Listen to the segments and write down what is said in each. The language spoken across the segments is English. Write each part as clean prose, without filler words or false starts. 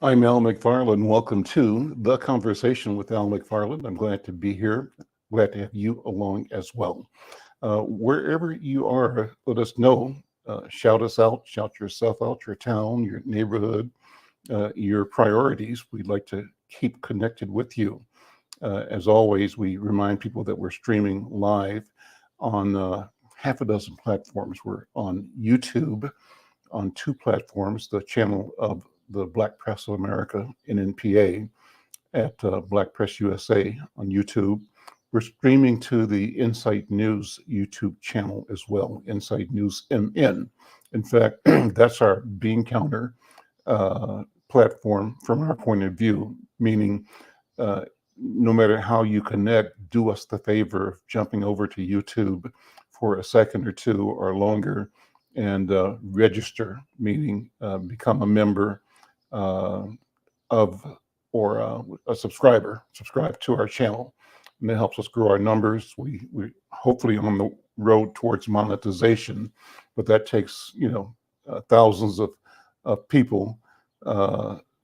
I'm Al McFarlane. Welcome to the Conversation with Al McFarlane. I'm glad to be here. Glad to have you along as well. Wherever you are, let us know. Shout us out, shout yourself out, your town, your neighborhood, your priorities. We'd like to keep connected with you. As always, we remind people that we're streaming live on half a dozen platforms. We're on YouTube on two platforms, the channel of the Black Press of America, NNPA, at Black Press USA on YouTube. We're streaming to the Insight News YouTube channel as well, Insight News MN. In fact, that's our bean counter platform from our point of view, meaning no matter how you connect, do us the favor of jumping over to YouTube for a second or two or longer and register, meaning become a member of or a subscribe to our channel. And that helps us grow our numbers. We hopefully on the road towards monetization, but that takes thousands of people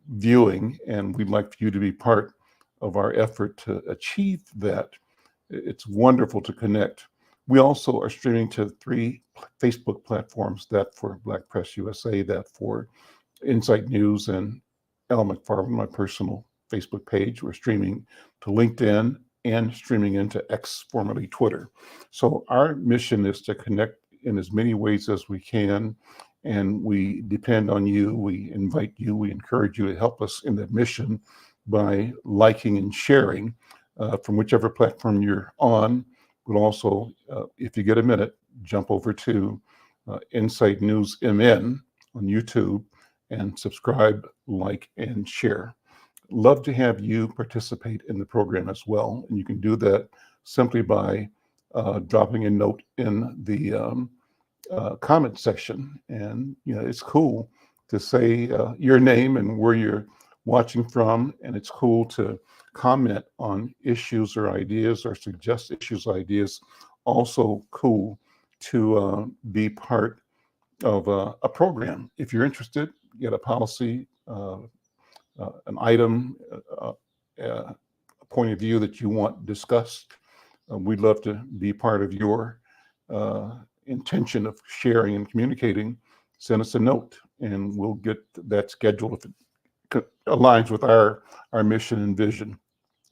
viewing, and we'd like for you to be part of our effort to achieve that. It's wonderful to connect. We also are streaming to 3 Facebook platforms, that for Black Press USA, that for Insight News, and Al McFarlane, my personal Facebook page. We're streaming to LinkedIn and streaming into X, formerly Twitter. So our mission is to connect in as many ways as we can, and we depend on you. We invite you, we encourage you to help us in that mission by liking and sharing from whichever platform you're on. But also, if you get a minute, jump over to Insight News MN on YouTube and subscribe, like, and share. Love to have you participate in the program as well. And you can do that simply by dropping a note in the comment section. And it's cool to say your name and where you're watching from, and it's cool to comment on issues or ideas or suggest issues, ideas. Also cool to be part of a program. If you're interested, get a policy, an item, a point of view that you want discussed. We'd love to be part of your intention of sharing and communicating. Send us a note and we'll get that scheduled if it aligns with our mission and vision.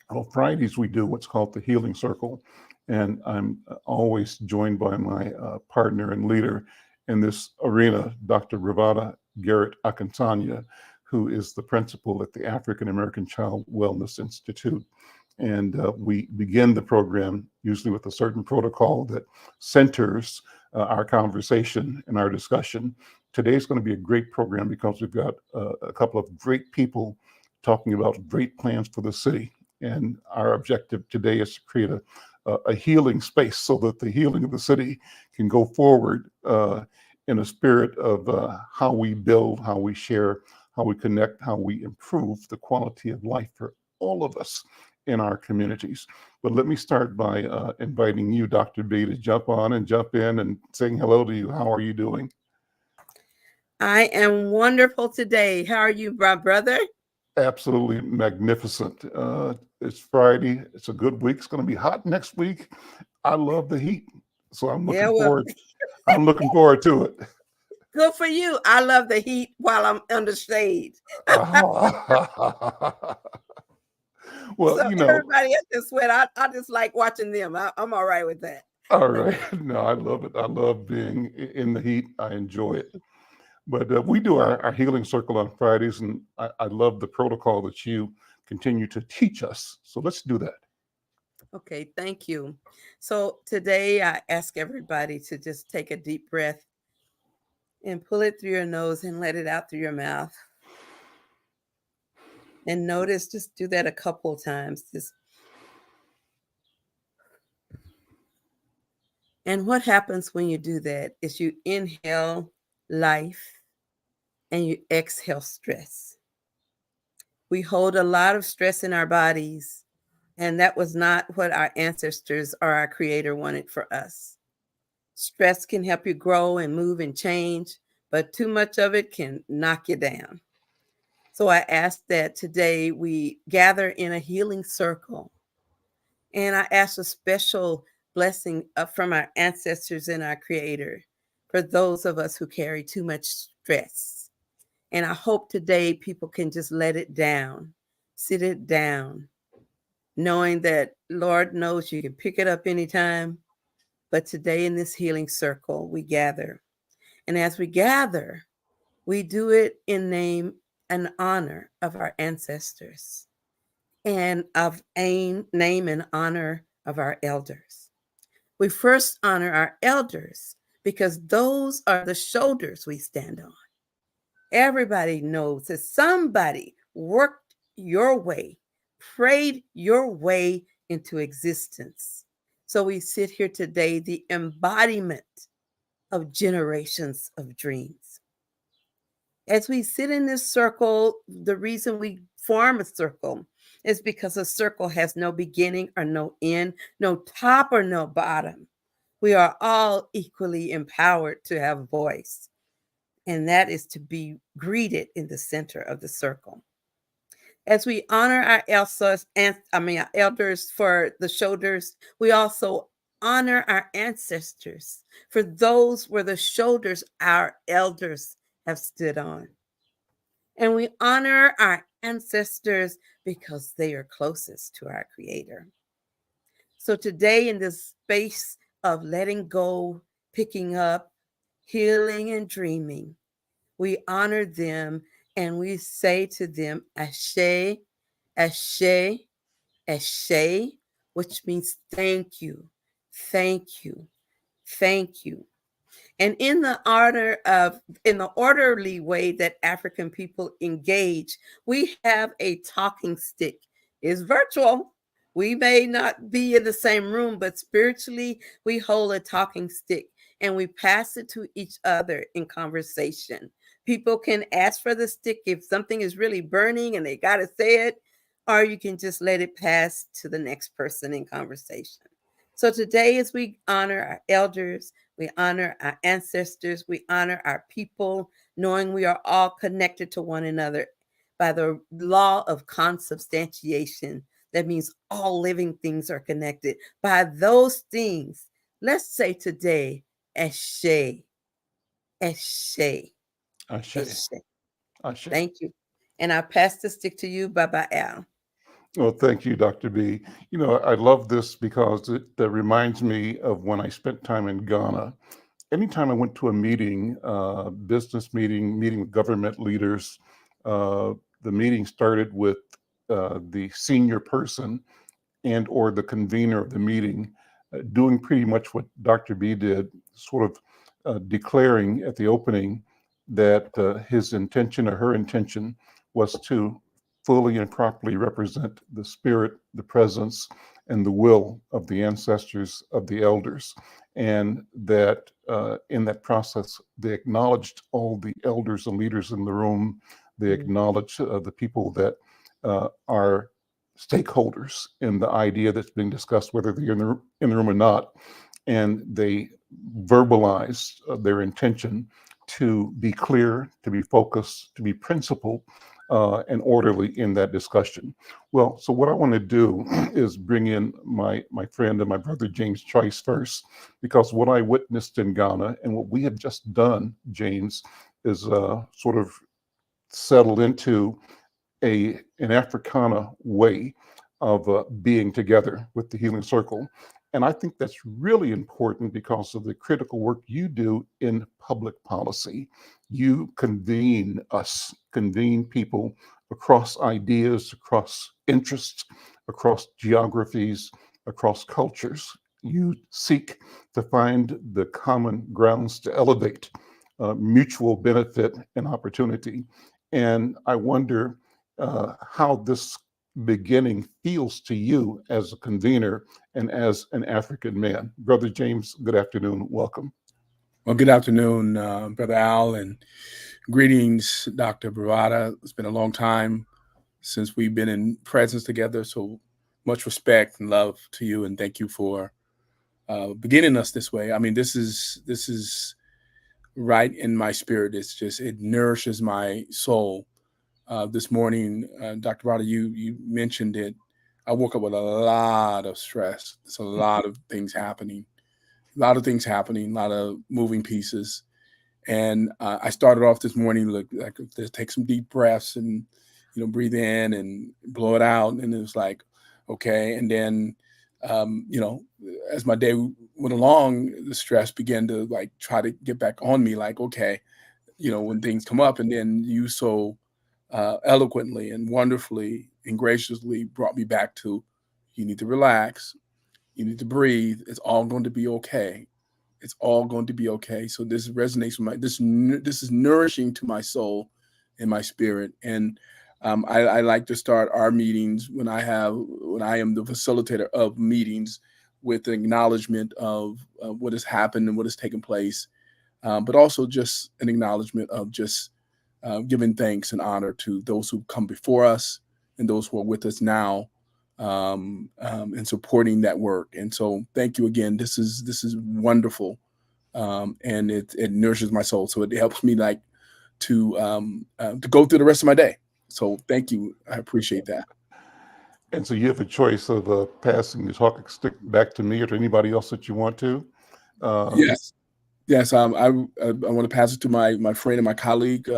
On Fridays, we do what's called the Healing Circle, and I'm always joined by my partner and leader in this arena, Dr. Ravada Garrett Akansanya, who is the principal at the African American Child Wellness Institute. And we begin the program usually with a certain protocol that centers our conversation and our discussion. Today's going to be a great program because we've got a couple of great people talking about great plans for the city. And our objective today is to create a healing space so that the healing of the city can go forward in a spirit of how we build, how we share, how we connect, how we improve the quality of life for all of us in our communities. But let me start by inviting you, Dr. B, to jump on and jump in and saying hello to you. How are you doing? I am wonderful today. How are you, my brother? Absolutely magnificent. It's Friday. It's a good week. It's going to be hot next week. I love the heat, so I'm looking forward. I'm looking forward to it. Good for you. I love the heat while I'm under shade. Well, so everybody else can sweat. I just like watching them. I'm all right with that. All right. No, I love it. I love being in the heat. I enjoy it. But we do our healing circle on Fridays, and I love the protocol that you continue to teach us. So let's do that. Okay, thank you. So today I ask everybody to just take a deep breath and pull it through your nose and let it out through your mouth. And notice, just do that a couple of times. And what happens when you do that is you inhale life and you exhale stress. We hold a lot of stress in our bodies, and that was not what our ancestors or our creator wanted for us. Stress can help you grow and move and change, but too much of it can knock you down. So I ask that today we gather in a healing circle. And I ask a special blessing from our ancestors and our Creator for those of us who carry too much stress. And I hope today people can just let it down, sit it down, knowing that Lord knows you can pick it up anytime. But today in this healing circle, we gather. And as we gather, we do it in name and honor of our ancestors and of name and honor of our elders. We first honor our elders because those are the shoulders we stand on. Everybody knows that somebody worked your way, prayed your way into existence. So we sit here today, the embodiment of generations of dreams. As we sit in this circle, the reason we form a circle is because a circle has no beginning or no end, no top or no bottom. We are all equally empowered to have a voice, and that is to be greeted in the center of the circle. As we honor our our elders for the shoulders, we also honor our ancestors for those were the shoulders our elders have stood on. And we honor our ancestors because they are closest to our Creator. So today, in this space of letting go, picking up, healing, and dreaming, we honor them and we say to them, Ashe, Ashe, Ashe, which means thank you, thank you, thank you. And in the orderly way that African people engage, we have a talking stick. It's virtual. We may not be in the same room, but spiritually, we hold a talking stick and we pass it to each other in conversation. People can ask for the stick if something is really burning and they got to say it, or you can just let it pass to the next person in conversation. So today, as we honor our elders, we honor our ancestors, we honor our people, knowing we are all connected to one another by the law of consubstantiation. That means all living things are connected. By those things, let's say today, Eshe, Eshe, Ashe. Eshe. Ashe. Thank you. And I pass the stick to you, Baba Al. Well, thank you, Dr. B. You know, I love this because it reminds me of when I spent time in Ghana. Anytime I went to a meeting, business meeting with government leaders, the meeting started with the senior person and or the convener of the meeting doing pretty much what Dr. B did, sort of declaring at the opening that his intention or her intention was to fully and properly represent the spirit, the presence, and the will of the ancestors, of the elders. And that in that process, they acknowledged all the elders and leaders in the room. They acknowledged the people that are stakeholders in the idea that's being discussed, whether they're in the room or not, and they verbalize their intention to be clear, to be focused, to be principled, and orderly in that discussion. Well, so what I want to do is bring in my friend and my brother James Trice first, because what I witnessed in Ghana and what we have just done, James, is sort of settled into an Africana way of being together with the Healing Circle. And I think that's really important because of the critical work you do in public policy. You convene us, convene people across ideas, across interests, across geographies, across cultures. You seek to find the common grounds to elevate mutual benefit and opportunity. And I wonder how this beginning feels to you as a convener and as an African man. Brother James, good afternoon. Welcome. Well, good afternoon, Brother Al, and greetings, Dr. Bravada. It's been a long time since we've been in presence together, so much respect and love to you, and thank you for beginning us this way. I mean, this is right in my spirit. It nourishes my soul this morning, Dr. Rada, you mentioned it. I woke up with a lot of stress. There's a lot of things happening, a lot of moving pieces. And I started off this morning, like take some deep breaths and, breathe in and blow it out. And it was like, okay. And then, as my day went along, the stress began to like try to get back on me. Like, okay, when things come up, and then you so eloquently and wonderfully and graciously brought me back to, you need to relax, you need to breathe. It's all going to be okay. It's all going to be okay. So this resonates with this is nourishing to my soul and my spirit. And I like to start our meetings when I am the facilitator of meetings with the acknowledgement of what has happened and what has taken place, but also just an acknowledgement of just giving thanks and honor to those who come before us and those who are with us now, and supporting that work. And so thank you again. This is wonderful. And it nourishes my soul. So it helps me like to go through the rest of my day. So thank you. I appreciate that. And so you have a choice of passing the talking stick back to me or to anybody else that you want to. Yes. I want to pass it to my friend and my colleague,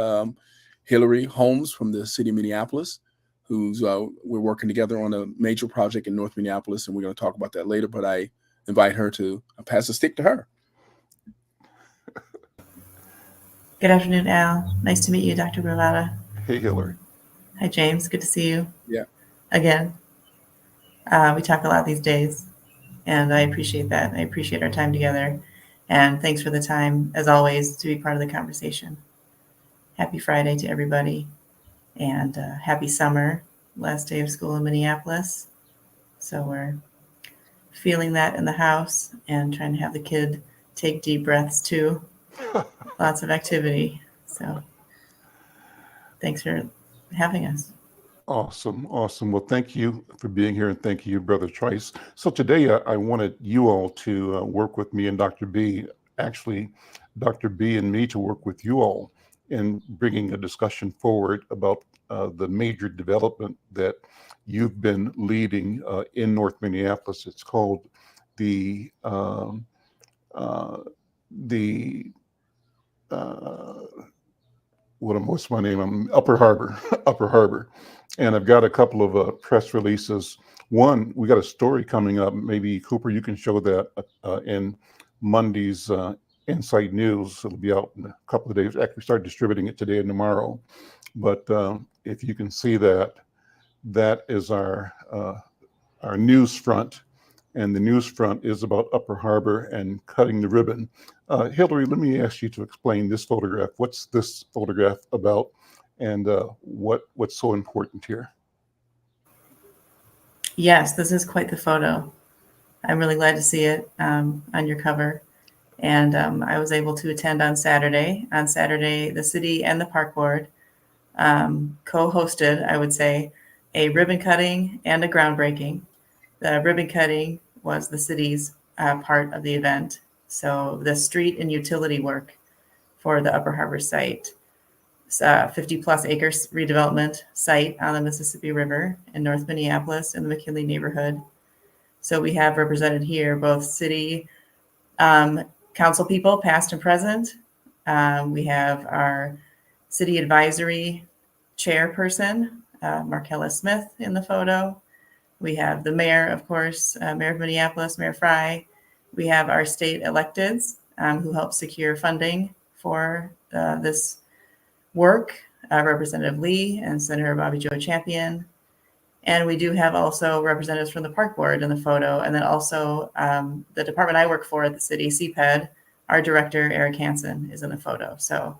Hillary Holmes from the city of Minneapolis, who's we're working together on a major project in North Minneapolis, and we're going to talk about that later. But I invite her to pass the stick to her. Good afternoon, Al. Nice to meet you, Dr. Bravada. Hey, Hillary. Hi, James. Good to see you. Yeah. Again. We talk a lot these days, and I appreciate that. I appreciate our time together. And thanks for the time, as always, to be part of the conversation. Happy Friday to everybody, and happy summer, last day of school in Minneapolis. So we're feeling that in the house and trying to have the kid take deep breaths too. Lots of activity. So thanks for having us. Awesome. Well, thank you for being here, and thank you, Brother Trice. So today I wanted you all to work with me and Dr. B, actually Dr. B and me to work with you all in bringing a discussion forward about the major development that you've been leading in North Minneapolis. It's called what's my name? I'm Upper Harbor. And I've got a couple of press releases. One, we got a story coming up. Maybe Cooper, you can show that in Monday's Insight News. It'll be out in a couple of days. Actually, we start distributing it today and tomorrow. But if you can see that, that is our news front. And the news front is about Upper Harbor and cutting the ribbon. Hillary, let me ask you to explain this photograph. What's this photograph about, and what's so important here? Yes, this is quite the photo. I'm really glad to see it on your cover. And I was able to attend on Saturday. On Saturday, the city and the park board co-hosted, I would say, a ribbon cutting and a groundbreaking. The ribbon cutting was the city's part of the event. So the street and utility work for the Upper Harbor site. It's a 50-plus acres redevelopment site on the Mississippi River in North Minneapolis in the McKinley neighborhood. So we have represented here both city council people, past and present. We have our city advisory chairperson, Markella Smith, in the photo. We have the mayor, of course, Mayor of Minneapolis, Mayor Fry. We have our state electeds who helped secure funding for this work, Representative Lee and Senator Bobby Joe Champion. And we do have also representatives from the park board in the photo, and then also the department I work for at the city, CPED, our director, Eric Hansen, is in the photo. So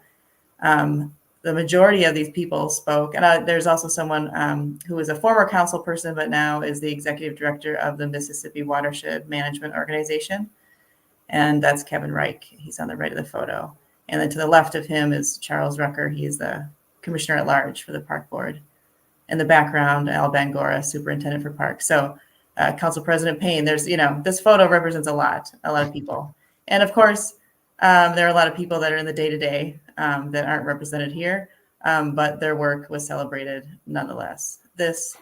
the majority of these people spoke. And there's also someone who was a former council person, but now is the executive director of the Mississippi Watershed Management Organization. And that's Kevin Reich. He's on the right of the photo. And then to the left of him is Charles Rucker. He's the commissioner at large for the park board. In the background, Al Bangora, superintendent for parks. So Council President Payne, there's, this photo represents a lot of people. And of course, there are a lot of people that are in the day-to-day that aren't represented here. but their work was celebrated nonetheless. This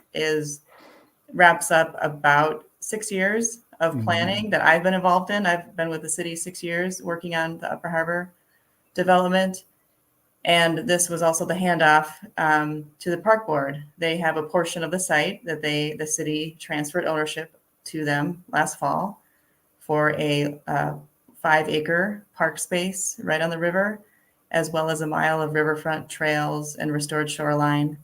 wraps up about 6 years of planning that I've been involved in. I've been with the city 6 years working on the Upper Harbor development. And this was also the handoff to the park board. They have a portion of the site that the city transferred ownership to them last fall for a 5-acre park space right on the river, as well as a mile of riverfront trails and restored shoreline.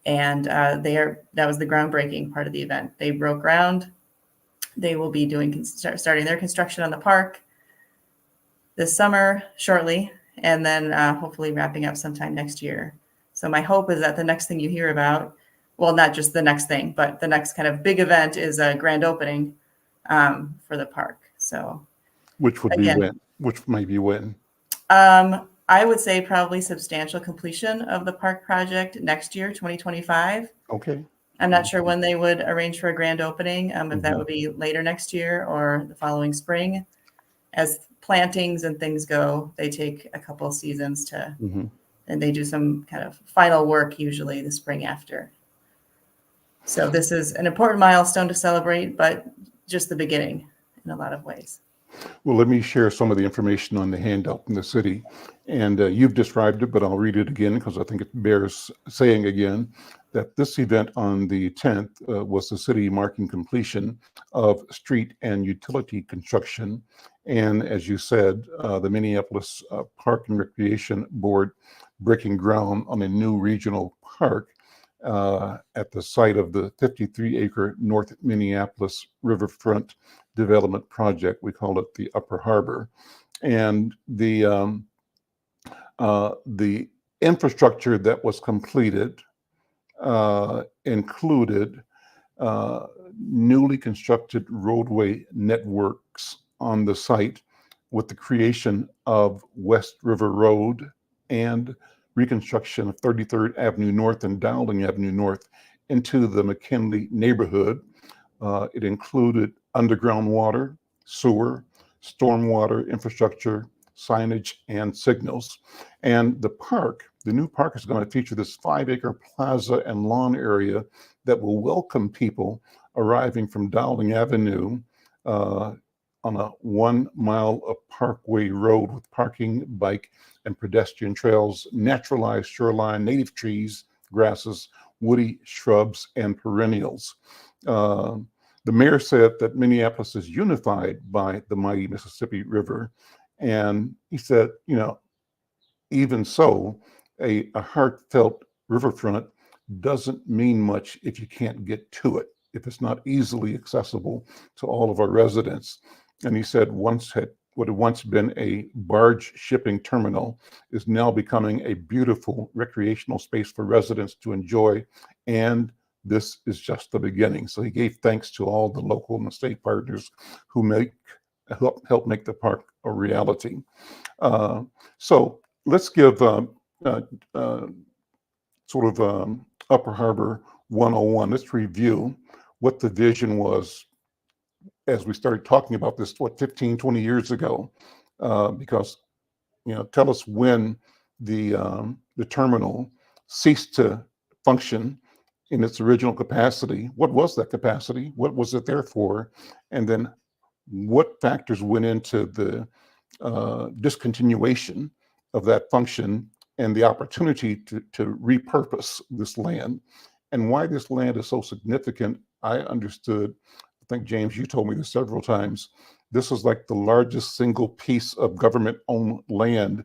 And that was the groundbreaking part of the event. They broke ground. They will be starting their construction on the park this summer shortly, and then hopefully wrapping up sometime next year. So my hope is that the next thing you hear about, well, not just the next thing, but the next kind of big event is a grand opening for the park. So, which would again, be when? Which may be when? I would say probably substantial completion of the park project next year, 2025. Okay. I'm not sure when they would arrange for a grand opening, if that would be later next year or the following spring. As plantings and things go, they take a couple of seasons to, and they do some kind of final work usually the spring after. So this is an important milestone to celebrate, but just the beginning in a lot of ways. Well, let me share some of the information on the handout in the city. And you've described it, but I'll read it again because I think it bears saying again that this event on the 10th was the city marking completion of street and utility construction. And as you said, the Minneapolis Park and Recreation Board breaking ground on a new regional park at the site of the 53-acre North Minneapolis Riverfront Development Project. We call it the Upper Harbor. And the infrastructure that was completed included newly constructed roadway networks on the site with the creation of West River Road and reconstruction of 33rd Avenue North and Dowling Avenue North into the McKinley neighborhood. It included underground water, sewer, stormwater infrastructure, signage, and signals. And the new park is going to feature this 5-acre plaza and lawn area that will welcome people arriving from Dowling Avenue on a 1 mile of parkway road with parking, bike, and pedestrian trails, naturalized shoreline, native trees, grasses, woody shrubs, and perennials. The mayor said that Minneapolis is unified by the mighty Mississippi River. And he said, even so, a heartfelt riverfront doesn't mean much if you can't get to it, if it's not easily accessible to all of our residents. And he said what had once been a barge shipping terminal is now becoming a beautiful recreational space for residents to enjoy. And this is just the beginning. So he gave thanks to all the local and state partners who help make the park a reality. So let's give sort of Upper Harbor 101. Let's review what the vision was as we started talking about this, 15, 20 years ago, because, tell us when the terminal ceased to function in its original capacity. What was that capacity? What was it there for? And then what factors went into the discontinuation of that function and the opportunity to repurpose this land, and why this land is so significant? I understood, I think, James, you told me this several times, this is like the largest single piece of government-owned land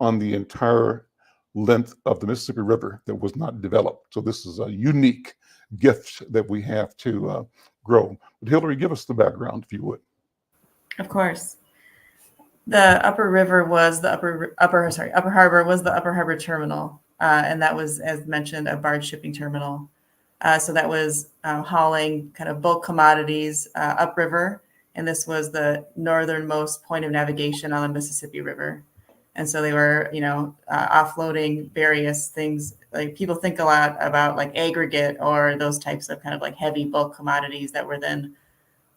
on the entire length of the Mississippi River that was not developed. So this is a unique gift that we have to grow. But Hillary, give us the background, if you would. Of course. The Upper River was the Upper Harbor was the Upper Harbor terminal, and that was, as mentioned, a barge shipping terminal. So that was hauling kind of bulk commodities upriver, and this was the northernmost point of navigation on the Mississippi River. And so they were, offloading various things. Like, people think a lot about like aggregate or those types of kind of like heavy bulk commodities that were then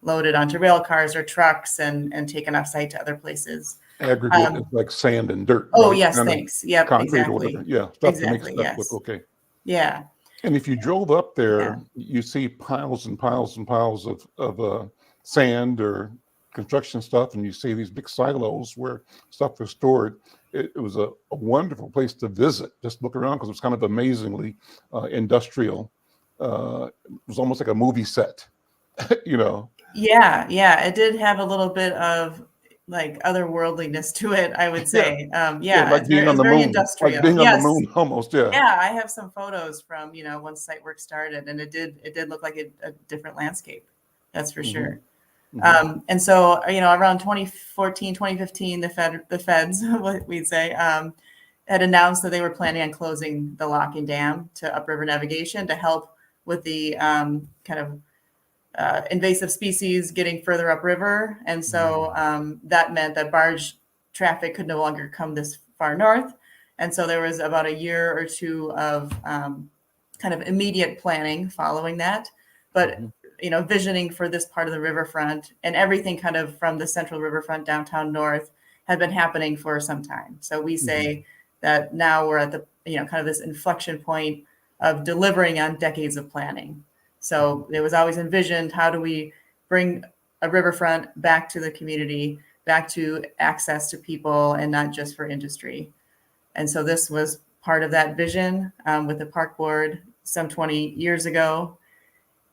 loaded onto rail cars or trucks and taken off site to other places. Aggregate is like sand and dirt, Oh, right? yes, Kind of thanks. Yep, concrete or exactly. whatever. Yeah, stuff to make Exactly, stuff look yes. okay. Yeah. And if you drove up there, Yeah. you see piles and piles and piles of sand or construction stuff, and you see these big silos where stuff is stored. It was a wonderful place to visit. Just look around because it was kind of amazingly industrial. It was almost like a movie set, you know. Yeah, yeah, it did have a little bit of like otherworldliness to it, I would Yeah, say. yeah, Yeah, like being it on was the very moon, like industrial. being on the Yes. moon almost. Yeah. Yeah, I have some photos from, once site work started, and it did look like a different landscape. That's for Mm-hmm. sure. Mm-hmm. And so, around 2014, 2015, the feds, what we'd say, had announced that they were planning on closing the lock and dam to upriver navigation to help with the kind of invasive species getting further upriver. And so that meant that barge traffic could no longer come this far north. And so there was about a year or two of kind of immediate planning following that. But visioning for this part of the riverfront and everything kind of from the central riverfront downtown north had been happening for some time. So we say that now we're at the, kind of this inflection point of delivering on decades of planning. So it was always envisioned, how do we bring a riverfront back to the community, back to access to people and not just for industry. And so this was part of that vision with the park board some 20 years ago.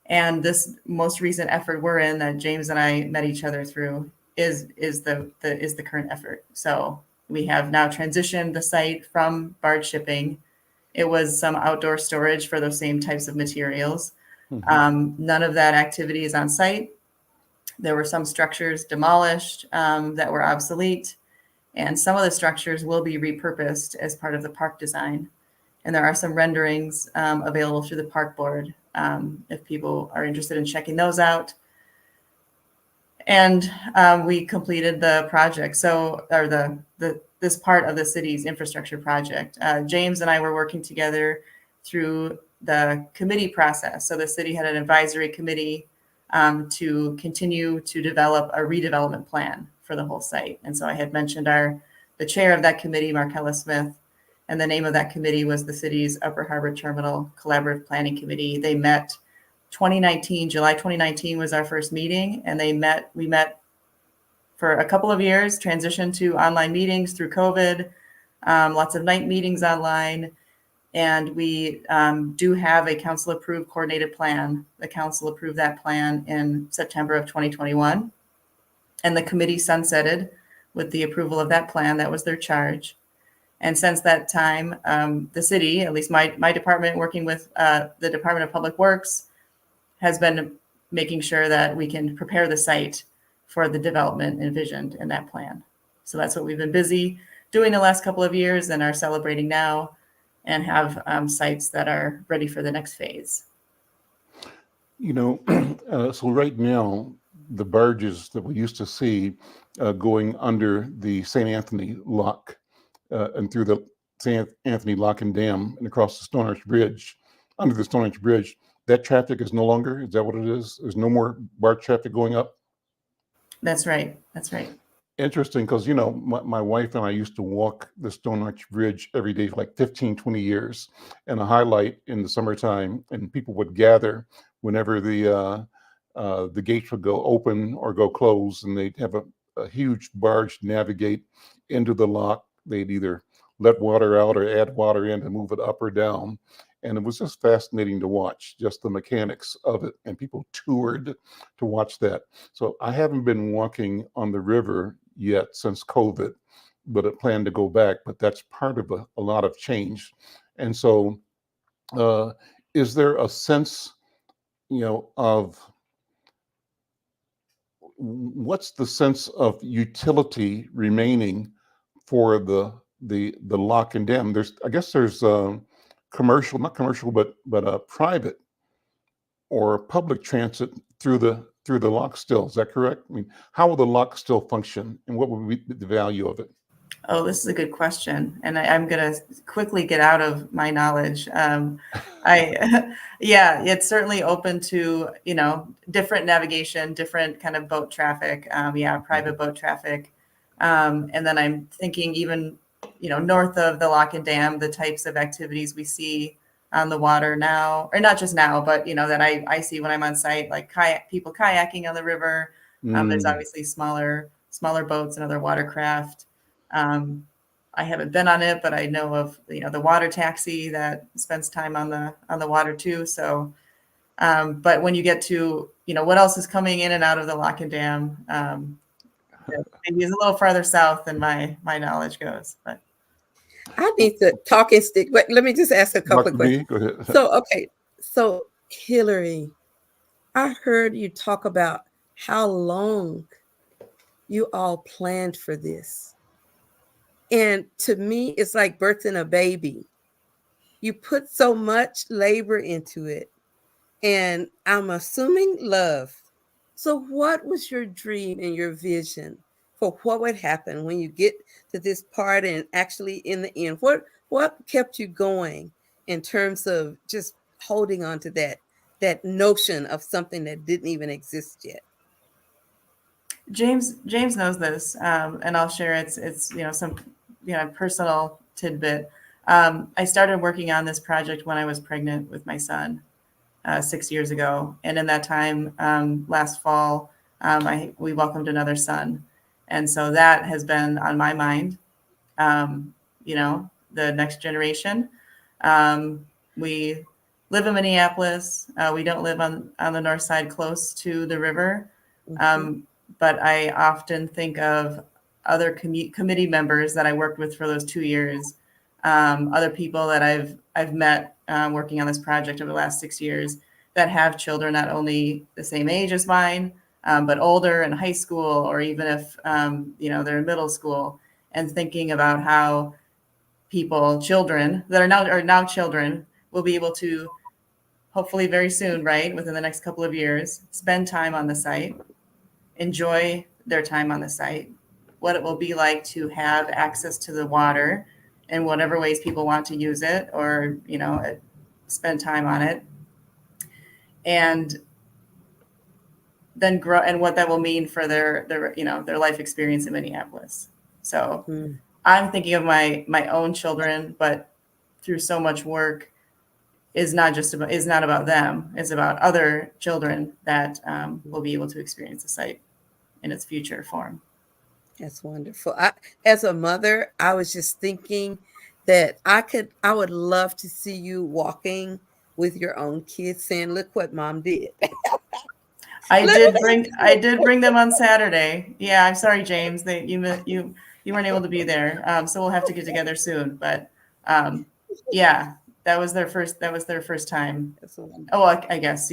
And this most recent effort we're in, that James and I met each other through, is the current effort. So we have now transitioned the site from barge shipping. It was some outdoor storage for those same types of materials. None of that activity is on site. There were some structures demolished that were obsolete, and some of the structures will be repurposed as part of the park design. And there are some renderings available through the park board if people are interested in checking those out. And we completed the project. This part of the city's infrastructure project. James and I were working together through the committee process. So the city had an advisory committee to continue to develop a redevelopment plan for the whole site. And so I had mentioned the chair of that committee, Markella Smith, and the name of that committee was the city's Upper Harbor Terminal Collaborative Planning Committee. They met July 2019 was our first meeting, and we met for a couple of years, transitioned to online meetings through COVID, lots of night meetings online. And we do have a council approved coordinated plan. The council approved that plan in September of 2021. And the committee sunsetted with the approval of that plan. That was their charge. And since that time, the city, at least my department, working with the Department of Public Works, has been making sure that we can prepare the site for the development envisioned in that plan. So that's what we've been busy doing the last couple of years and are celebrating now, and have sites that are ready for the next phase. So right now, the barges that we used to see going under the St. Anthony Lock and through the St. Anthony Lock and Dam and across the Stone Arch Bridge, under the Stone Arch Bridge, that traffic is no longer, is that what it is? There's no more barge traffic going up? That's right. That's right. Interesting, because my wife and I used to walk the Stone Arch Bridge every day for like 15, 20 years, and a highlight in the summertime, and people would gather whenever the gates would go open or go close, and they'd have a huge barge navigate into the lock. They'd either let water out or add water in and move it up or down. And it was just fascinating to watch, just the mechanics of it. And people toured to watch that. So I haven't been walking on the river yet since COVID, but I plan to go back. But that's part of a lot of change. And so is there a sense, of what's the sense of utility remaining for the lock and dam? I guess there's commercial, not commercial, but private or public transit through the lock still. Is that correct? I mean, how will the lock still function, and what would be the value of it? Oh, this is a good question, and I'm going to quickly get out of my knowledge. Yeah, it's certainly open to different navigation, different kind of boat traffic. Private boat traffic. And then I'm thinking even, north of the Lock and Dam, the types of activities we see on the water now, or not just now, but, that I see when I'm on site, like people kayaking on the river. There's obviously smaller boats and other watercraft. I haven't been on it, but I know of, the water taxi that spends time on the water too. So, but when you get to, what else is coming in and out of the Lock and Dam, maybe it's a little farther south than my knowledge goes, but. I need to talking stick. Wait, let me just ask a couple of questions. Go ahead. So Hillary, I heard you talk about how long you all planned for this. And to me, it's like birthing a baby. You put so much labor into it, and I'm assuming love. So what was your dream and your vision for what would happen when you get to this part and actually in the end? What kept you going in terms of just holding on to that notion of something that didn't even exist yet? James knows this, and I'll share it's some personal tidbit. I started working on this project when I was pregnant with my son 6 years ago, and in that time, last fall, we welcomed another son, and so that has been on my mind. The next generation. We live in Minneapolis. We don't live on the north side close to the river. But I often think of other committee members that I worked with for those 2 years, other people that I've met working on this project over the last 6 years that have children not only the same age as mine, but older in high school, or even if they're in middle school, and thinking about how children that are now children will be able to hopefully very soon, right, within the next couple of years, spend time on the site, enjoy their time on the site, what it will be like to have access to the water in whatever ways people want to use it, or spend time on it, and then grow, and what that will mean for their life experience in Minneapolis. So I'm thinking of my own children, but through so much work is not about them. It's about other children that will be able to experience the site in its future form. That's wonderful. As a mother, I was just thinking that I would love to see you walking with your own kids saying, "Look what mom did." I did bring them on Saturday. Yeah, I'm sorry, James. You weren't able to be there. So we'll have to get together soon. But yeah, that was their first time. Oh, I guess,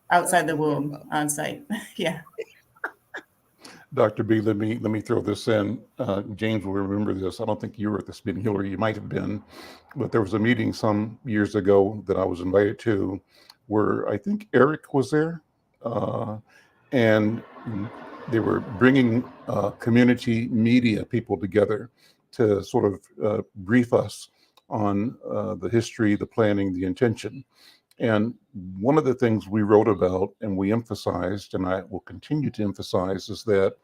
outside the womb on site. Yeah. Dr. B, let me throw this in. James will remember this. I don't think you were at this meeting, Hillary. You might have been, but there was a meeting some years ago that I was invited to, where I think Eric was there, and they were bringing community media people together to sort of brief us on the history, the planning, the intention. And one of the things we wrote about and we emphasized, and I will continue to emphasize, is that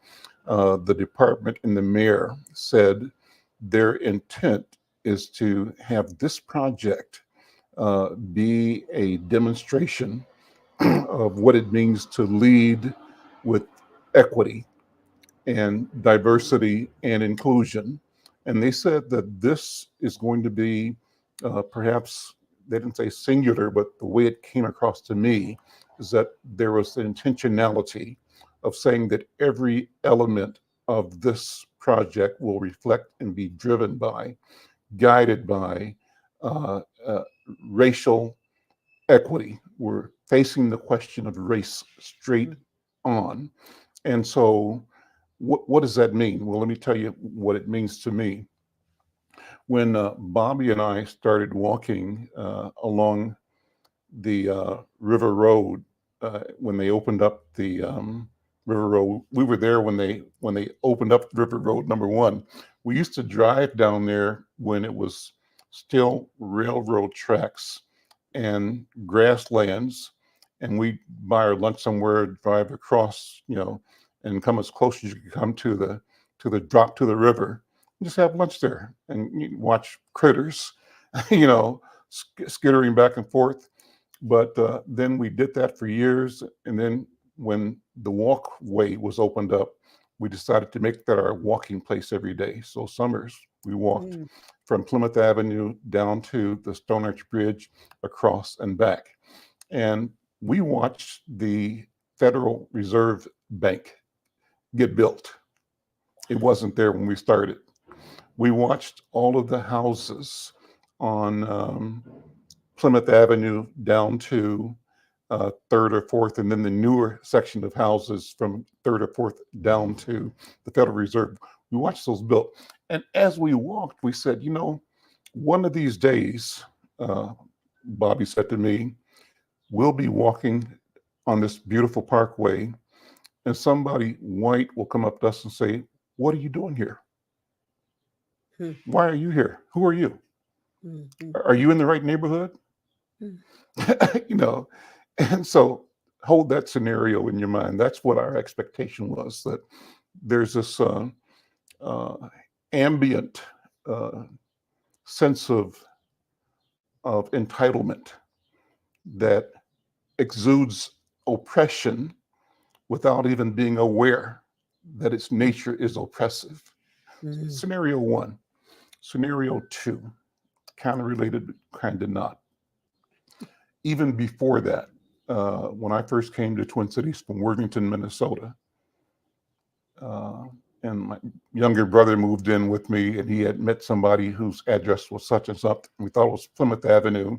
the department and the mayor said their intent is to have this project be a demonstration of what it means to lead with equity and diversity and inclusion. And they said that this is going to be perhaps, they didn't say singular, but the way it came across to me is that there was the intentionality of saying that every element of this project will reflect and be driven by, guided by racial equity. We're facing the question of race straight on. And so what does that mean? Well, let me tell you what it means to me. When Bobby and I started walking along the River Road, when they opened up the River Road, we were there when they opened up River Road #1. We used to drive down there when it was still railroad tracks and grasslands, and we buy our lunch somewhere, drive across, and come as close as you can come to the drop to the river. And just have lunch there and you watch critters, skittering back and forth. But then we did that for years, and then when the walkway was opened up, we decided to make that our walking place every day. So summers we walked from Plymouth Avenue down to the Stone Arch Bridge, across and back. And we watched the Federal Reserve Bank get built. It wasn't there when we started. We watched all of the houses on Plymouth Avenue down to 3rd or 4th, and then the newer section of houses from 3rd or 4th down to the Federal Reserve. We watched those built. And as we walked, we said, one of these days, Bobby said to me, we'll be walking on this beautiful parkway, and somebody white will come up to us and say, what are you doing here? Why are you here? Who are you? Are you in the right neighborhood? And so hold that scenario in your mind. That's what our expectation was, that there's this ambient sense of entitlement that exudes oppression without even being aware that its nature is oppressive. Scenario 1. Scenario 2, kind of related, but kind of not. Even before that, when I first came to Twin Cities from Worthington, Minnesota, and my younger brother moved in with me, and he had met somebody whose address was such and such. We thought it was Plymouth Avenue.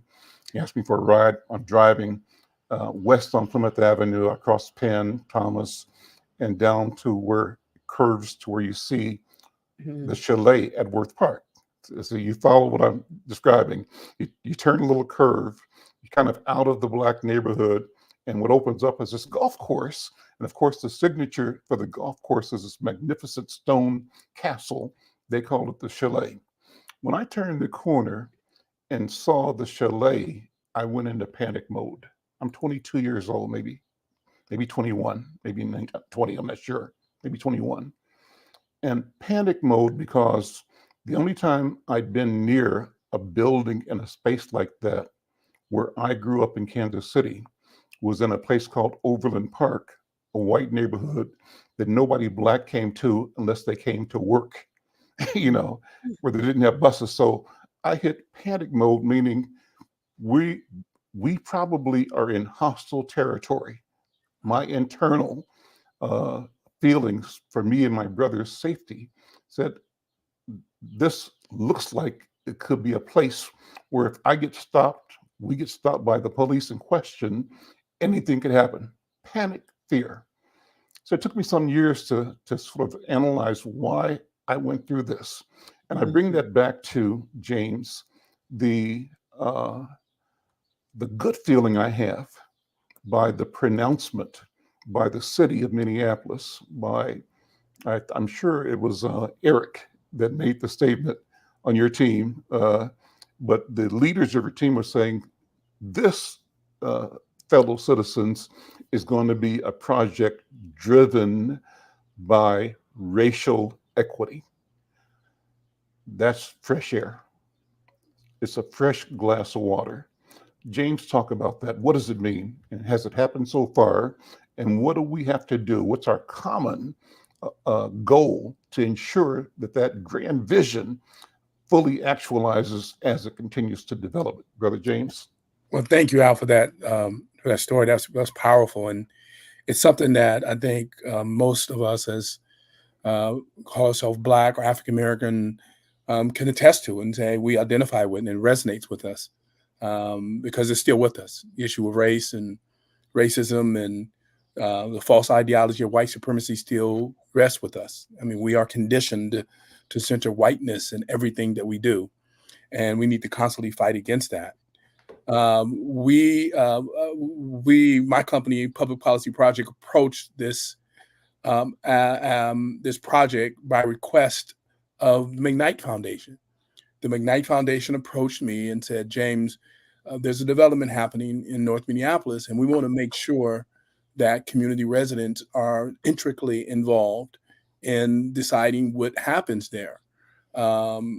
He asked me for a ride. I'm driving west on Plymouth Avenue, across Penn, Thomas, and down to where it curves to where you see the chalet at Worth Park. So you follow what I'm describing. You turn a little curve, you're kind of out of the Black neighborhood, and what opens up is this golf course. And of course, the signature for the golf course is this magnificent stone castle. They call it the chalet. When I turned the corner and saw the chalet, I went into panic mode. I'm 22 years old, maybe 21, maybe 20, I'm not sure, maybe 21. And panic mode because the only time I'd been near a building in a space like that, where I grew up in Kansas City, was in a place called Overland Park, a white neighborhood that nobody Black came to unless they came to work, where they didn't have buses. So I hit panic mode, meaning we probably are in hostile territory. My internal feelings for me and my brother's safety said, this looks like it could be a place where if I get stopped, we get stopped by the police and questioned, anything could happen. Panic, fear. So it took me some years to sort of analyze why I went through this. And I bring that back to, James, the good feeling I have by the pronouncement by the city of Minneapolis, I'm sure it was Eric that made the statement on your team, but the leaders of your team were saying, this, fellow citizens, is going to be a project driven by racial equity. That's fresh air. It's a fresh glass of water. James, talk about that. What does it mean? And has it happened so far? And what do we have to do? What's our common goal to ensure that grand vision fully actualizes as it continues to develop? Brother James? Well, thank you, Al, for that story. That's powerful. And it's something that I think most of us as call ourselves Black or African American can attest to and say we identify with, and it resonates with us because it's still with us. The issue of race and racism and the false ideology of white supremacy still rests with us. I mean, we are conditioned to center whiteness in everything that we do, and we need to constantly fight against that. My company, Public Policy Project, approached this this project by request of the McKnight Foundation. The McKnight Foundation approached me and said, James, there's a development happening in North Minneapolis, and we want to make sure that community residents are intricately involved in deciding what happens there. That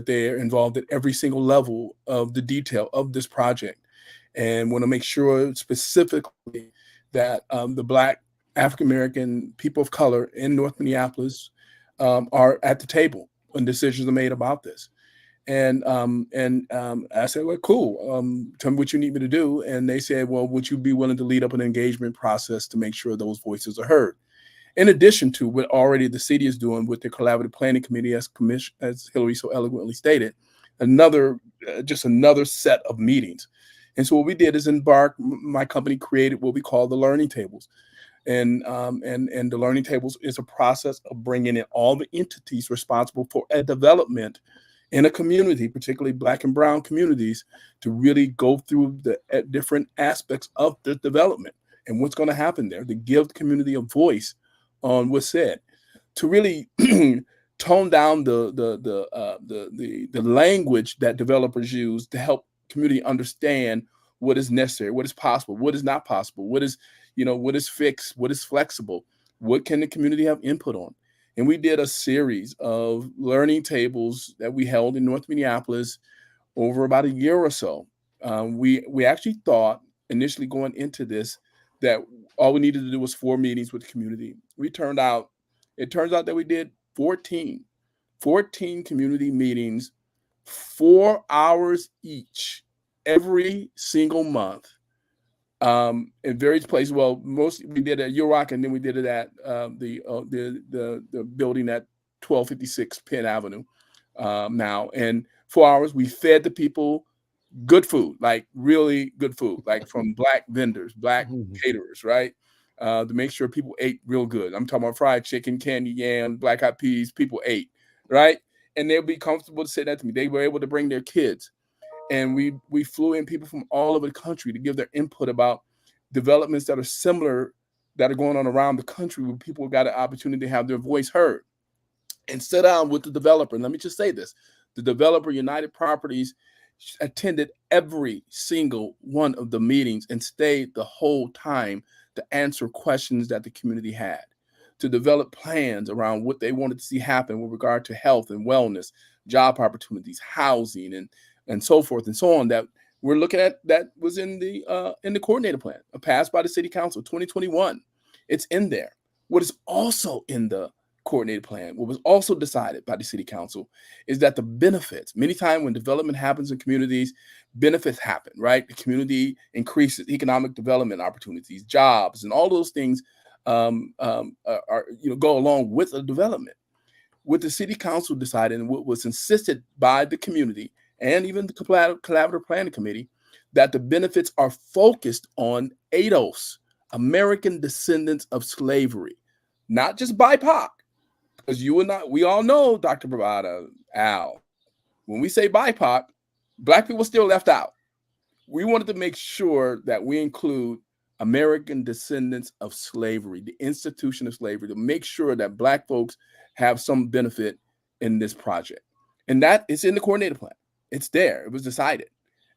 they're involved at every single level of the detail of this project, and want to make sure specifically that the Black African American people of color in North Minneapolis are at the table when decisions are made about this. And I said, well, cool. Tell me what you need me to do. And they said, well, would you be willing to lead up an engagement process to make sure those voices are heard? In addition to what already the city is doing with the collaborative planning committee, as Hillary so eloquently stated, just another set of meetings. And so what we did is my company created what we call the learning tables. And the learning tables is a process of bringing in all the entities responsible for a development in a community, particularly Black and brown communities, to really go through the different aspects of the development and what's going to happen there, to give the community a voice on what's said, to really tone down the language that developers use to help community understand what is necessary, what is possible, what is not possible, what is fixed, what is flexible, what can the community have input on. And we did a series of learning tables that we held in North Minneapolis over about a year or so. We actually thought initially going into this that all we needed to do was 4 meetings with the community. It turns out that we did 14 community meetings, 4 hours each, every single month, in various places. Well, most we did at UROC, and then we did it at the building at 1256 Penn Avenue now. And 4 hours, we fed the people good food, like really good food, like from Black vendors, Black caterers, right? To make sure people ate real good. I'm talking about fried chicken, candy yam, black eyed peas. People ate, right? And they'll be comfortable to say that to me. They were able to bring their kids. And we flew in people from all over the country to give their input about developments that are similar, that are going on around the country, where people got an opportunity to have their voice heard. And sit down with the developer. And let me just say this. The developer, United Properties, attended every single one of the meetings and stayed the whole time to answer questions that the community had, to develop plans around what they wanted to see happen with regard to health and wellness, job opportunities, housing, and so forth and so on, that we're looking at, that was in the coordinator plan passed by the city council 2021. It's in there. What is also in the coordinated plan, what was also decided by the city council, is that the benefits, many times when development happens in communities, benefits happen, right? The community increases, economic development opportunities, jobs, and all those things go along with the development. What the city council decided, and what was insisted by the community and even the collaborative planning committee, that the benefits are focused on ADOS, American descendants of slavery, not just BIPOC. Because we all know, Dr. Bravada, Al, when we say BIPOC, Black people still left out. We wanted to make sure that we include American descendants of slavery, the institution of slavery, to make sure that Black folks have some benefit in this project. And that is in the coordinated plan. It's there. It was decided.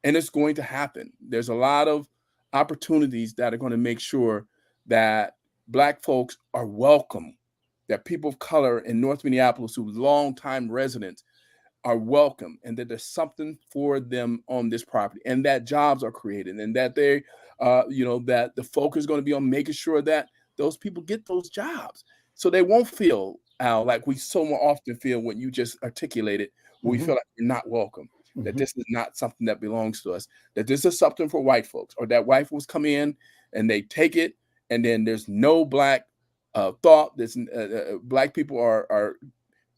And it's going to happen. There's a lot of opportunities that are going to make sure that Black folks are welcome, that people of color in North Minneapolis who are longtime residents are welcome, and that there's something for them on this property, and that jobs are created, and that they, that the focus is going to be on making sure that those people get those jobs, so they won't feel, Al, like we so more often feel when you just articulated, when we feel like we're not welcome, that this is not something that belongs to us, that this is something for white folks, or that white folks come in and they take it, and then there's no Black thought. This Black people are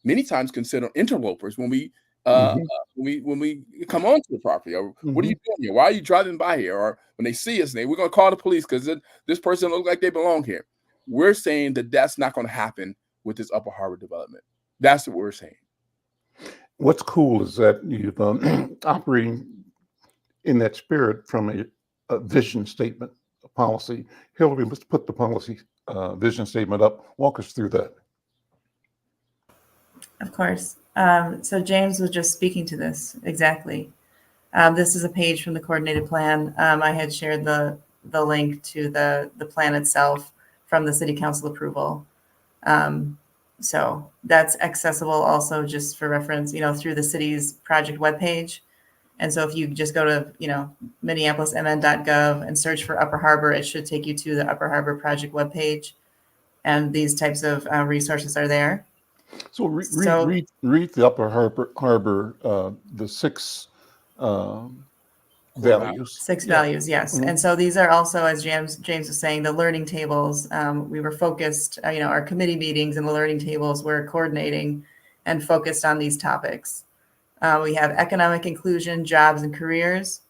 many times considered interlopers when we come onto the property. Or what are you doing here? Why are you driving by here? Or when they see us, we're going to call the police because this person looks like they belong here. We're saying that that's not going to happen with this Upper Harbor development. That's what we're saying. What's cool is that you've operating in that spirit from a vision statement, a policy. Hillary, let's put the policy vision statement up. Walk us through that. Of course. So James was just speaking to this exactly. This is a page from the coordinated plan. I had shared the the link to the plan itself from the city council approval. So that's accessible also, just for reference, through the city's project webpage. And so if you just go to, minneapolismn.gov and search for Upper Harbor, it should take you to the Upper Harbor project webpage. And these types of resources are there. So read the Upper Harbor, the 6 values. 6 values, yes. Mhm. And so these are also, as James was saying, the learning tables. We were focused, our committee meetings and the learning tables were coordinating and focused on these topics. We have economic inclusion, jobs and careers,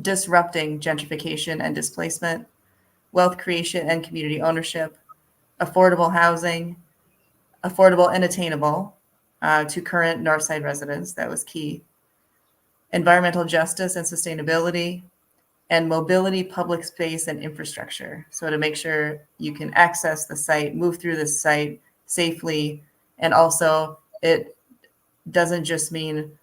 disrupting gentrification and displacement, wealth creation and community ownership, affordable housing, affordable and attainable to current Northside residents. That was key. Environmental justice and sustainability, and mobility, public space, and infrastructure. So to make sure you can access the site, move through the site safely, and also it doesn't just mean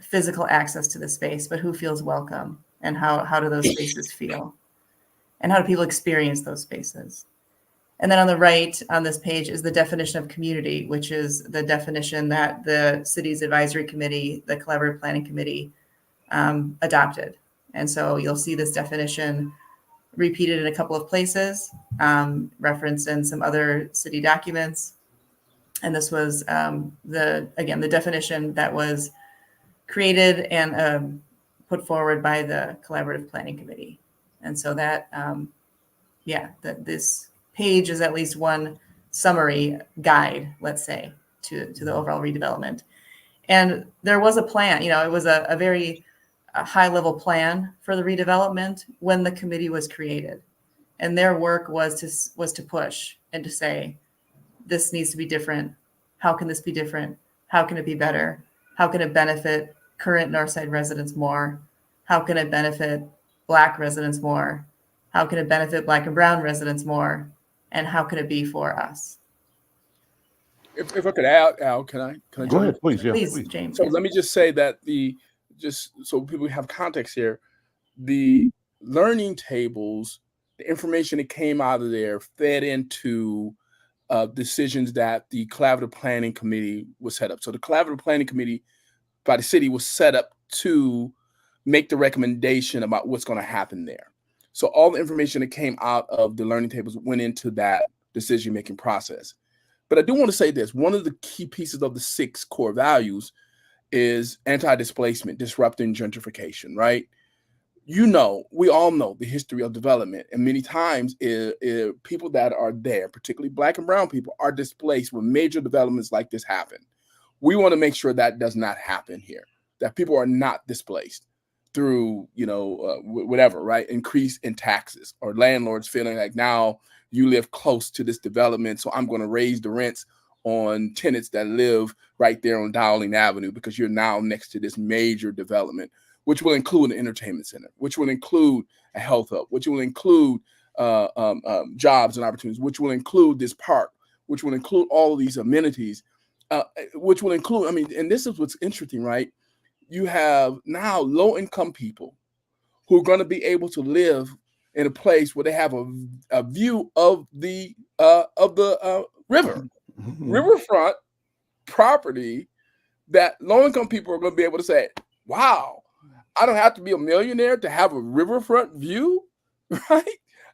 physical access to the space, but who feels welcome, and how do those spaces feel, and how do people experience those spaces. And then on the right on this page is the definition of community, which is the definition that the city's advisory committee, the collaborative planning committee, adopted. And so you'll see this definition repeated in a couple of places, referenced in some other city documents. And this was the definition that was created and put forward by the collaborative planning committee. And so that, this page is at least one summary guide, let's say, to the overall redevelopment. And there was a plan, it was a very high level plan for the redevelopment when the committee was created. And their work was to push and to say, this needs to be different. How can this be different? How can it be better? How can it benefit current Northside residents more? How can it benefit Black residents more? How can it benefit Black and Brown residents more? And how can it be for us? If I could add, Al, can I Go ahead, please. Yeah, Please, James. So let me just say that just so people have context here, the learning tables, the information that came out of there fed into decisions that the collaborative planning committee was set up. So the collaborative planning committee by the city was set up to make the recommendation about what's going to happen there. So all the information that came out of the learning tables went into that decision-making process. But I do want to say this. One of the key pieces of the 6 core values is anti-displacement, disrupting gentrification, right? We all know the history of development. And many times people that are there, particularly Black and Brown people, are displaced when major developments like this happen. We want to make sure that does not happen here, that people are not displaced through, whatever, right? Increase in taxes, or landlords feeling like, now you live close to this development, so I'm going to raise the rents on tenants that live right there on Dowling Avenue because you're now next to this major development, which will include an entertainment center, which will include a health hub, which will include jobs and opportunities, which will include this park, which will include all of these amenities, which will include, and this is what's interesting, right? You have now low-income people who are going to be able to live in a place where they have a view of the river, riverfront property, that low-income people are going to be able to say, wow, I don't have to be a millionaire to have a riverfront view, right?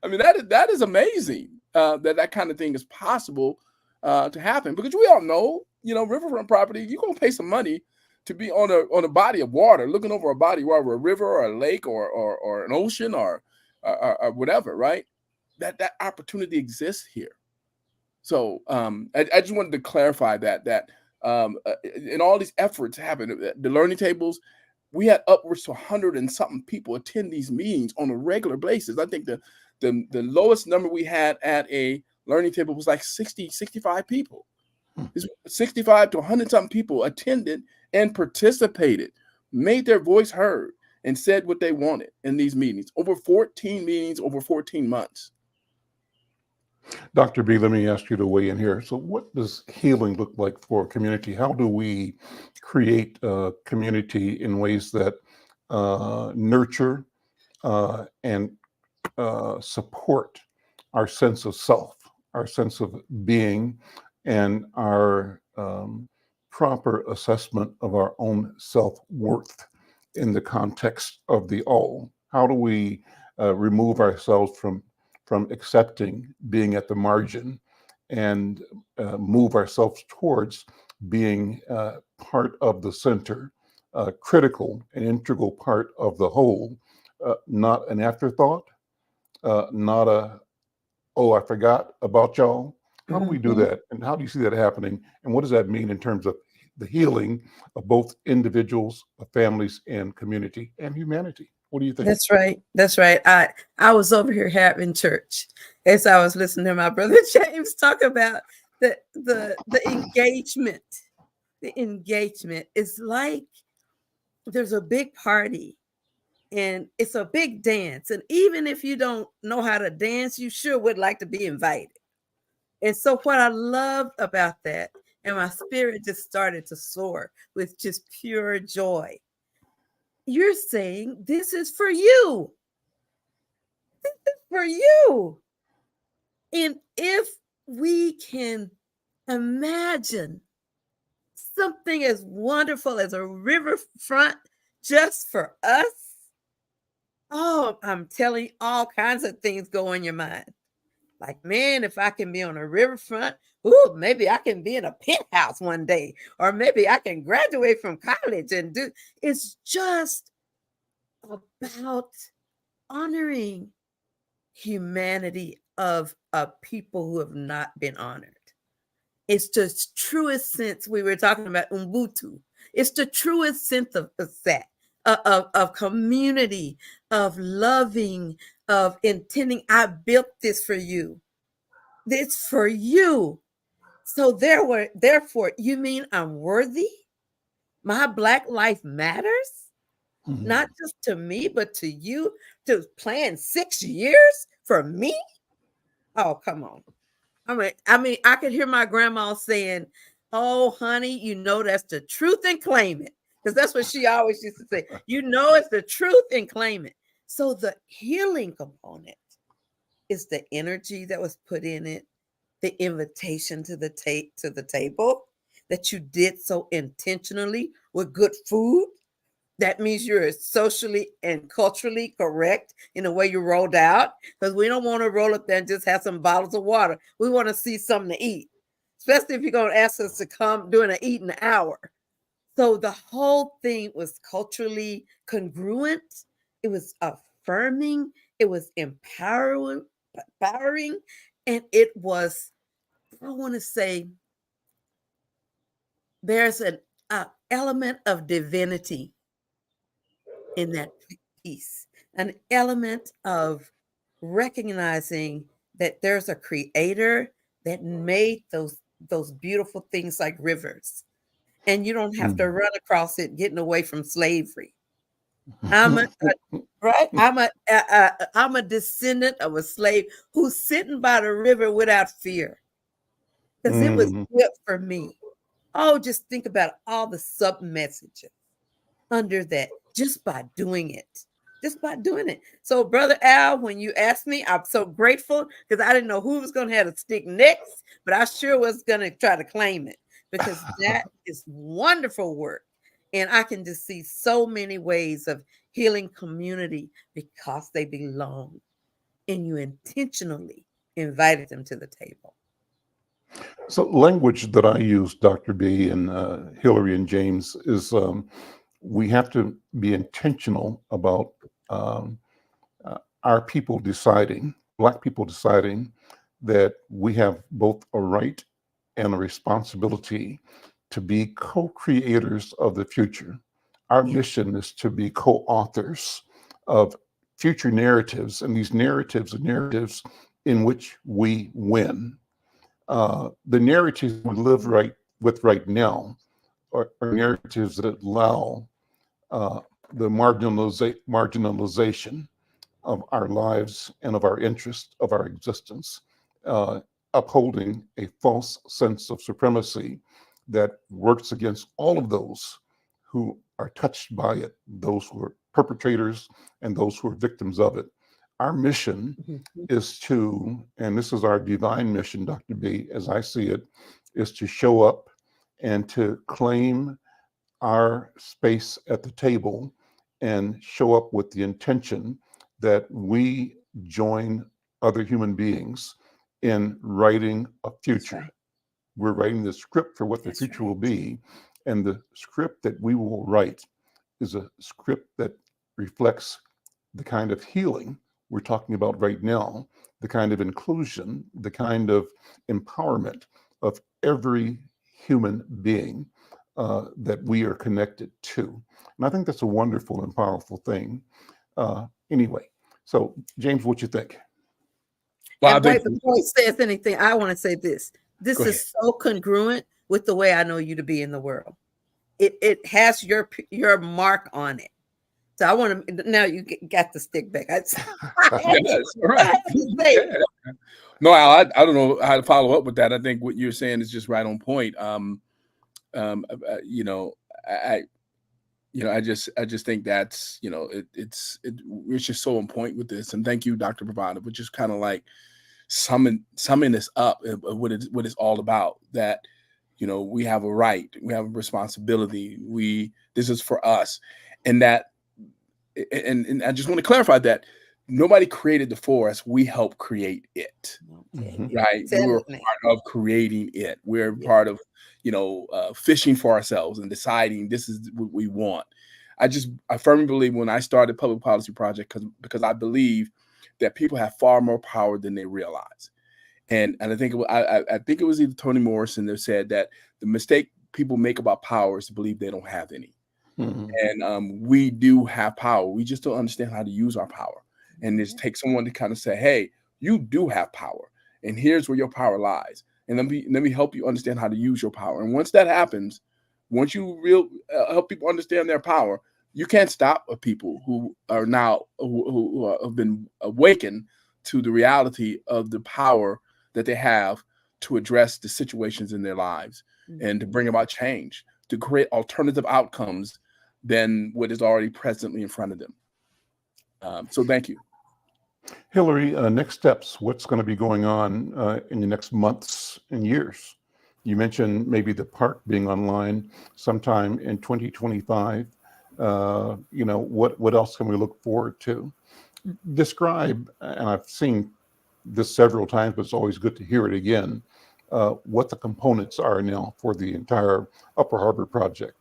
That is amazing that kind of thing is possible to happen, because we all know, riverfront property, you're going to pay some money to be on a body of water, looking over a body of water, a river or a lake or an ocean or whatever, right? That opportunity exists here. So I just wanted to clarify that in all these efforts happen, the learning tables, we had upwards to 100 and something people attend these meetings on a regular basis. I think the lowest number we had at a learning table was like 60, 65 people. 65 to 100 something people attended and participated, made their voice heard, and said what they wanted in these meetings. Over 14 meetings, over 14 months. Dr. B, let me ask you to weigh in here. So what does healing look like for a community? How do we create a community in ways that nurture and support our sense of self, our sense of being, and our proper assessment of our own self-worth in the context of the all. How do we remove ourselves from accepting being at the margin and move ourselves towards being part of the center, critical and integral part of the whole, not an afterthought, not a, oh, I forgot about y'all. How do we do that? And how do you see that happening? And what does that mean in terms of the healing of both individuals, families, and community and humanity? What do you think? That's right. That's right. I was over here having church as I was listening to my brother James talk about the engagement. The engagement is like there's a big party and it's a big dance. And even if you don't know how to dance, you sure would like to be invited. And so what I loved about that, and my spirit just started to soar with just pure joy. You're saying this is for you. This is for you. And if we can imagine something as wonderful as a riverfront just for us, oh, I'm telling you, all kinds of things go in your mind. Like, man, if I can be on a riverfront, ooh, maybe I can be in a penthouse one day, or maybe I can graduate from college and do. It's just about honoring humanity of a people who have not been honored. It's the truest sense. We were talking about Ubuntu. It's the truest sense of that, of community, of loving, of intending. I built this for you. It's for you. So therefore, you mean I'm worthy? My Black life matters? Not just to me, but to you, to plan 6 years for me? Oh, come on. I mean, I could hear my grandma saying, oh, honey, you know that's the truth and claim it. Because that's what she always used to say. You know it's the truth and claim it. So the healing component is the energy that was put in it, the invitation to the table that you did so intentionally with good food. That means you're socially and culturally correct in the way you rolled out, because we don't want to roll up there and just have some bottles of water. We want to see something to eat, especially if you're going to ask us to come during an eating hour. So the whole thing was culturally congruent. It was affirming. It was empowering, and it was, I want to say, there's an element of divinity in that piece, an element of recognizing that there's a creator that made those beautiful things like rivers, and you don't have to run across it getting away from slavery. I'm a descendant of a slave who's sitting by the river without fear because it was built for me. Oh, just think about all the sub messages under that just by doing it. Just by doing it. So, Brother Al, when you asked me, I'm so grateful because I didn't know who was going to have a stick next, but I sure was going to try to claim it because that is wonderful work. And I can just see so many ways of healing community because they belong and you intentionally invited them to the table. So language that I use, Dr. B and Hillary and James, is we have to be intentional about our people deciding, Black people deciding that we have both a right and a responsibility to be co-creators of the future. Our mission is to be co-authors of future narratives, and these narratives are narratives in which we win. The narratives we live with right now are narratives that allow the marginalization of our lives and of our interests, of our existence, upholding a false sense of supremacy that works against all of those who are touched by it, those who are perpetrators and those who are victims of it. Our mission is to, and this is our divine mission, Dr. B, as I see it, is to show up and to claim our space at the table and show up with the intention that we join other human beings in writing a future. right. We're writing the script for what the That's future right. will be. And the script that we will write is a script that reflects the kind of healing we're talking about right now, the kind of inclusion, the kind of empowerment of every human being that we are connected to. And I think that's a wonderful and powerful thing. Anyway, so James, what you think? Well, I And wait, think, before he says anything, I want to say this. This Go ahead. is so congruent with the way I know you to be in the world. It has your mark on it. So I want to, now you got the stick back. I had Yes, to- all right. I had to say it. Yeah. No, Al, I don't know how to follow up with that. I think what you're saying is just right on point. You know, I just think that's, it's just so on point with this. And thank you, Dr. Bravada, but just kind of like summing this up of what it's all about. That, we have a right, we have a responsibility. This is for us, and that, and I just want to clarify that nobody created the forest. We help create it. Mhm. Right. Tell We're it now. part of creating it. We're Yeah. part of, fishing for ourselves and deciding this is what we want. I firmly believe when I started Public Policy Project, because I believe that people have far more power than they realize. And I think I think it was either Toni Morrison that said that the mistake people make about power is to believe they don't have any. Mhm. And we do have power. We just don't understand how to use our power. And it takes someone to kind of say, hey, you do have power. And here's where your power lies. And let me help you understand how to use your power. And once that happens, once you help people understand their power, you can't stop people who are now who have been awakened to the reality of the power that they have to address the situations in their lives and to bring about change, to create alternative outcomes than what is already presently in front of them. So thank you. Hillary, next steps, what's going to be going on in the next months and years? You mentioned maybe the park being online sometime in 2025. What else can we look forward to? Describe, and I've seen this several times, but it's always good to hear it again, what the components are now for the entire Upper Harbor project.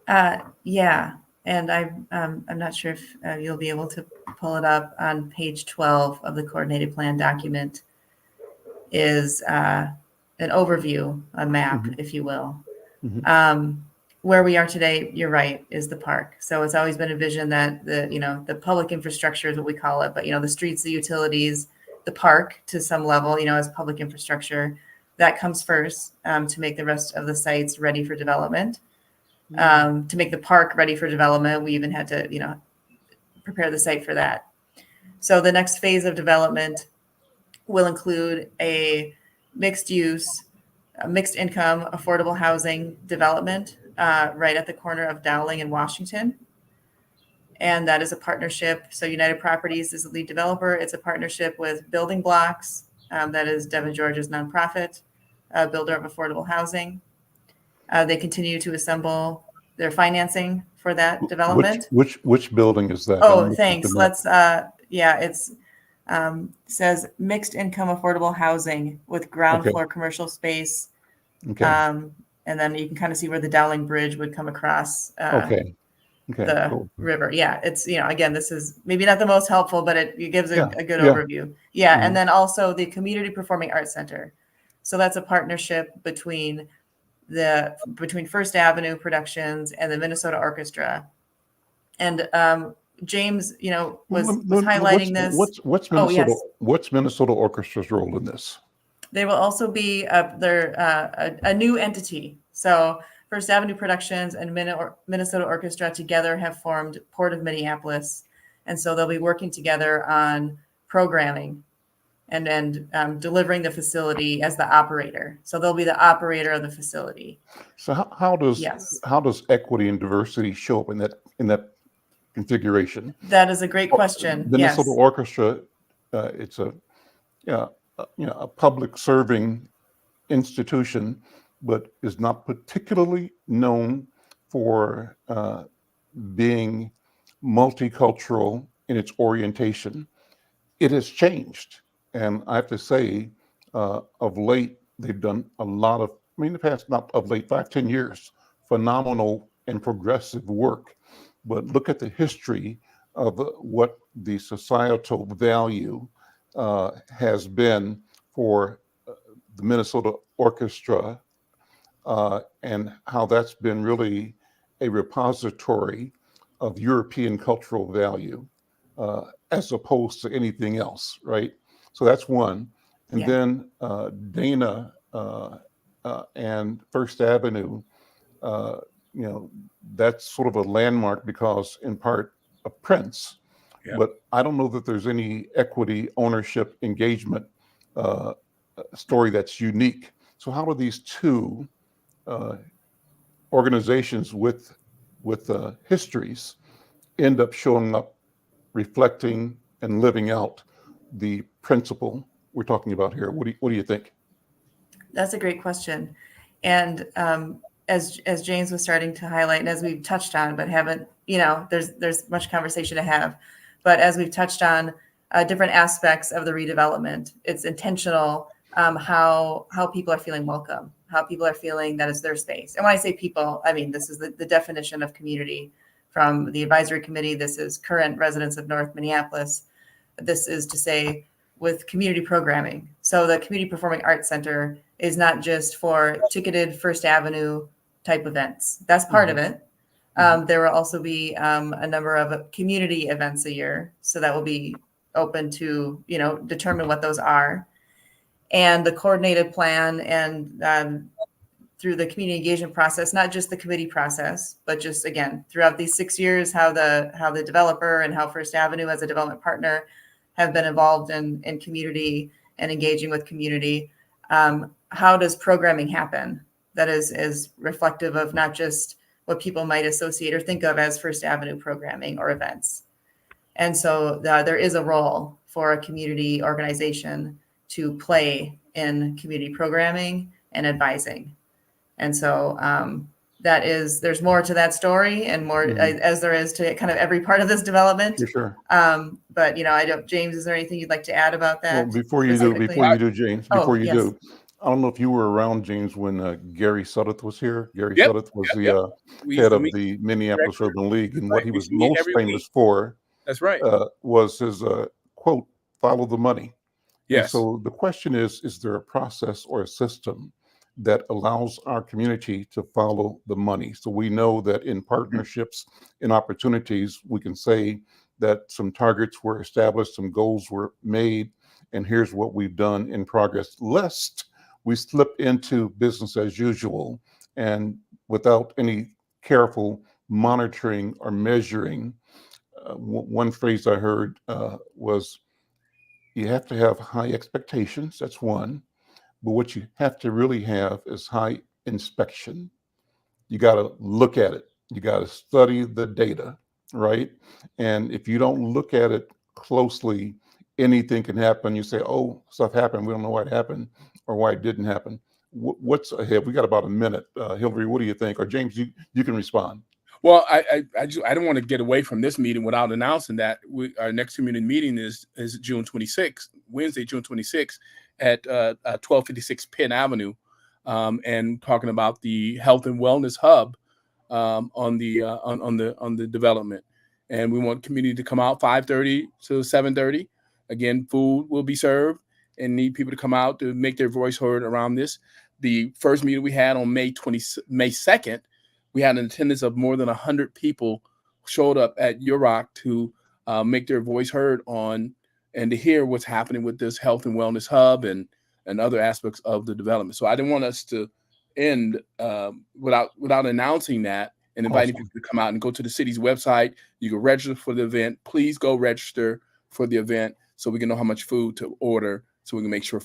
Yeah, and I'm not sure if you'll be able to pull it up on page 12 of the coordinated plan document. Is an overview, a map, if you will. Where we are today, you're right, is the park. So it's always been a vision that the public infrastructure is what we call it, but the streets, the utilities, the park to some level, as public infrastructure, that comes first to make the rest of the sites ready for development. To make the park ready for development, we even had to, prepare the site for that. So the next phase of development will include a mixed use, mixed income, affordable housing development right at the corner of Dowling and Washington. And that is a partnership. So United Properties is the lead developer. It's a partnership with Building Blocks, that is Devin George's nonprofit, builder of affordable housing. They continue to assemble their financing for that development. Which building is that? Oh, thanks. Let's it's says mixed income affordable housing with ground floor commercial space. Okay. And then you can kind of see where the Dowling Bridge would come across the cool. river. Yeah, it's, again, this is maybe not the most helpful, but it gives a good overview. Yeah, and then also the Community Performing Arts Center. So that's a partnership between First Avenue Productions and the Minnesota Orchestra. And James, was highlighting this. What's Minnesota? Oh, yes. What's Minnesota Orchestra's role in this? They will also be a new entity. So First Avenue Productions and Minnesota Orchestra together have formed Port of Minneapolis, and so they'll be working together on programming and delivering the facility as the operator. So they'll be the operator of the facility. So how does equity and diversity show up in that configuration? That is a great question. Minnesota Yes. Orchestra, it's a a public serving institution, but is not particularly known for being multicultural in its orientation. It has changed, and I have to say, of late they've done a lot of. I mean, the past not of late 5-10 years, phenomenal and progressive work. But look at the history of what the societal value has been for the Minnesota Orchestra, and how that's been really a repository of European cultural value, as opposed to anything else, right? So that's one. And Yeah. then Dana and First Avenue, uh, that's sort of a landmark because in part of Prince, Yeah. but I don't know that there's any equity ownership engagement story that's unique. So how do these two organizations with histories end up showing up, reflecting and living out the principle we're talking about here? What do you think? That's a great question. And as James was starting to highlight, and as we've touched on, but haven't, there's much conversation to have. But as we've touched on different aspects of the redevelopment, it's intentional how people are feeling welcome, how people are feeling that it's their space. And when I say people, I mean this is the definition of community from the advisory committee. This is current residents of North Minneapolis. This is to say with community programming. So the Community Performing Arts Center is not just for ticketed First Avenue type events. That's part of it. There will also be a number of community events a year. So that will be open to, determine what those are. And the coordinated plan and through the community engagement process, not just the committee process, but just again, throughout these 6 years, how the developer and how First Avenue as a development partner have been involved in community and engaging with community. How does programming happen that is reflective of not just what people might associate or think of as First Avenue programming or events? And so there is a role for a community organization to play in community programming and advising. And so there's more to that story and more as there is to kind of every part of this development. For sure. But James, is there anything you'd like to add about that? Well, before you do, James, Yes. I don't know if you were around, James, when Gary Suddeth was here. Gary Yep. Suddeth was Yep. the head of the Minneapolis Urban League, and what he was most famous for That's right. was his quote, "Follow the money." And Yes. so the question is there a process or a system that allows our community to follow the money? So we know that in partnerships and opportunities, we can say that some targets were established, some goals were made, and here's what we've done in progress, lest we slip into business as usual and without any careful monitoring or measuring. One phrase I heard was, you have to have high expectations. That's one. But what you have to really have is high inspection. You got to look at it. You got to study the data, right? And if you don't look at it closely, anything can happen. You say, oh, stuff happened. We don't know why it happened or why it didn't happen. What's ahead? We got about a minute. Hillary, what do you think? Or James, you can respond. Well, I don't want to get away from this meeting without announcing that our next community meeting is June 26th, Wednesday, June 26th at 1256 Penn Avenue, and talking about the health and wellness hub on the development. And we want community to come out 5:30 to 7:30. Again, food will be served and need people to come out to make their voice heard around this. The first meeting we had on May 2nd, we had an attendance of more than 100 people showed up at UROC to make their voice heard on and to hear what's happening with this health and wellness hub and other aspects of the development. So I didn't want us to end without announcing that and inviting people to come out and go to the city's website. You can register for the event. Please go register for the event so we can know how much food to order, so we can make sure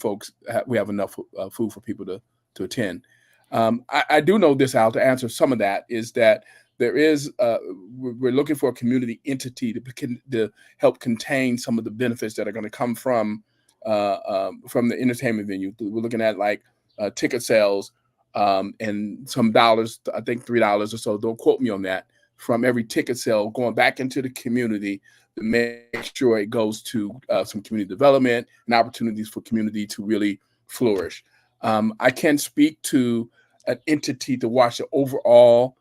we have enough food for people to attend. I do know this, Al, to answer some of that, is that there is we're looking for a community entity to help contain some of the benefits that are going to come from the entertainment venue. We're looking at like ticket sales and some dollars, I think $3 or so. Don't quote me on that. From every ticket sale going back into the community to make sure it goes to some community development and opportunities for community to really flourish. I can't speak to an entity to watch the overall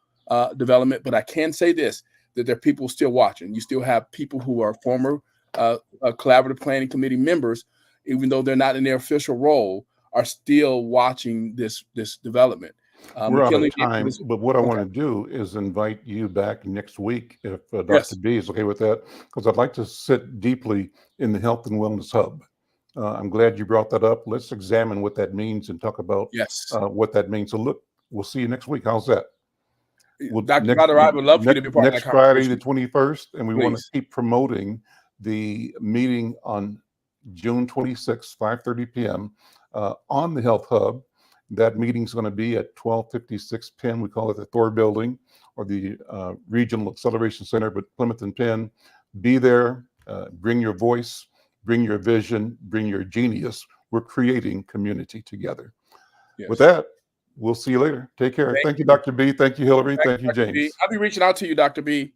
development, but I can say this, that there are people still watching. You still have people who are former collaborative planning committee members, even though they're not in their official role, are still watching this development. We're out of time, but what I Okay. want to do is invite you back next week if Dr. Yes. B is okay with that, because I'd like to sit deeply in the Health and Wellness Hub. I'm glad you brought that up. Let's examine what that means and talk about Yes. what that means. So look, we'll see you next week. How's that? Dr. Potter, I would love for you to be part of that next Friday, the conversation. 21st, and we want to Please. keep promoting the meeting on June 26th, 5:30 p.m. On the Health Hub. That meeting is going to be at 1256 Penn. We call it the Thor Building or the Regional Acceleration Center, but Plymouth and Penn. Be there, bring your voice, bring your vision, bring your genius. We're creating community together. Yes. With that, we'll see you later. Take care. Thank you, Dr. B. Thank you, Hillary. Thank you, Dr. B. James. I'll be reaching out to you, Dr. B.